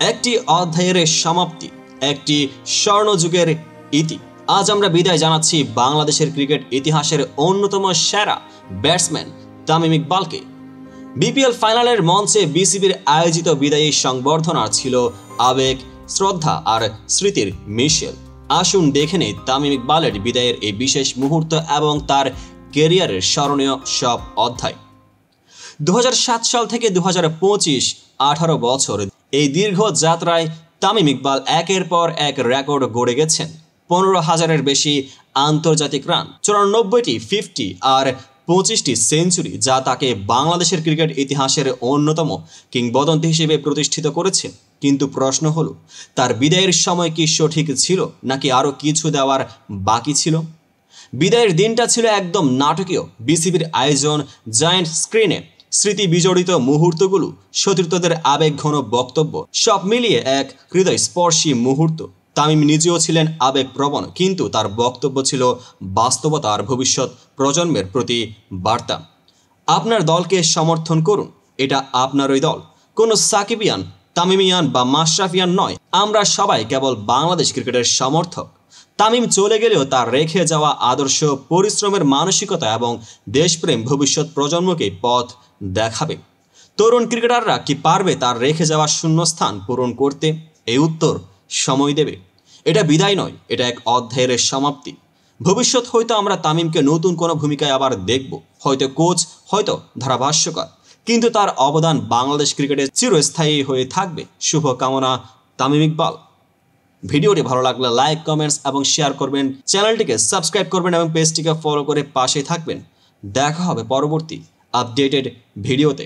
একটি অধ্যায়ের সমাপ্তি, একটি স্বর্ণযুগের ইতি। আজ আমরা বিদায় জানাচ্ছি বাংলাদেশের ক্রিকেট ইতিহাসের অন্যতম সেরা ব্যাটসম্যান তামিম ইকবালকে। বিপিএল ফাইনালের মঞ্চে বিসিবির আয়োজিত বিদায়ী সংবর্ধনা ছিল আবেগ, শ্রদ্ধা আর স্মৃতির মিশেল। আসুন দেখে নেই তামিম ইকবালের বিদায়ের এই বিশেষ মুহূর্ত এবং তার ক্যারিয়ারের স্মরণীয় সব অধ্যায়। 2007 সাল থেকে 2025, 18 বছর এই দীর্ঘ যাত্রায় তামিম ইকবাল একের পর এক রেকর্ড গড়ে গেছেন। 15,000-এর বেশি আন্তর্জাতিক রান, 94টি 50 আর 25টি সেঞ্চুরি, যা তাকে বাংলাদেশের ক্রিকেট ইতিহাসের অন্যতম কিংবদন্তি হিসেবে প্রতিষ্ঠিত করেছে। কিন্তু প্রশ্ন হলো, তার বিদায়ের সময় কি সঠিক ছিল নাকি আরও কিছু দেওয়ার বাকি ছিল? বিদায়ের দিনটা ছিল একদম নাটকীয়। বিসিবির আয়োজন, জায়ান্ট স্ক্রিনে স্মৃতি বিজড়িত মুহূর্তগুলো, সতীর্থদের আবেগঘন বক্তব্য, সব মিলিয়ে এক হৃদয়স্পর্শী মুহূর্ত। তামিম নিজেও ছিলেন আবেগপ্রবণ, কিন্তু তার বক্তব্য ছিল বাস্তবতা আর ভবিষ্যৎ প্রজন্মের প্রতি বার্তা। আপনার দলকে সমর্থন করুন, এটা আপনারই দল। কোনো সাকিবিয়ান, তামিমিয়ান বা মাশরাফিয়ান নয়, আমরা সবাই কেবল বাংলাদেশ ক্রিকেটের সমর্থক। তামিম চলে গেলেও তার রেখে যাওয়া আদর্শ, পরিশ্রমের মানসিকতা এবং দেশপ্রেম ভবিষ্যৎ প্রজন্মকে পথ দেখাবে। তরুণ ক্রিকেটাররা কি পারবে তার রেখে যাওয়া শূন্যস্থান পূরণ করতে? এই উত্তর সময় দেবে। এটা বিদায় নয়, এটা এক অধ্যায়ের সমাপ্তি। ভবিষ্যৎ হয়তো আমরা তামিমকে নতুন কোনো ভূমিকায় আবার দেখব, হয়তো কোচ, হয়তো ধারাভাষ্যকার, কিন্তু তার অবদান বাংলাদেশ ক্রিকেটে চিরস্থায়ী হয়ে থাকবে। শুভকামনা তামিম ইকবাল। ভিডিওটি ভালো লাগলে লাইক, কমেন্টস এবং শেয়ার করবেন, চ্যানেলটিকে সাবস্ক্রাইব করবেন এবং পেজটিকে ফলো করে পাশে থাকবেন। দেখা হবে পরবর্তী আপডেটেড ভিডিওতে।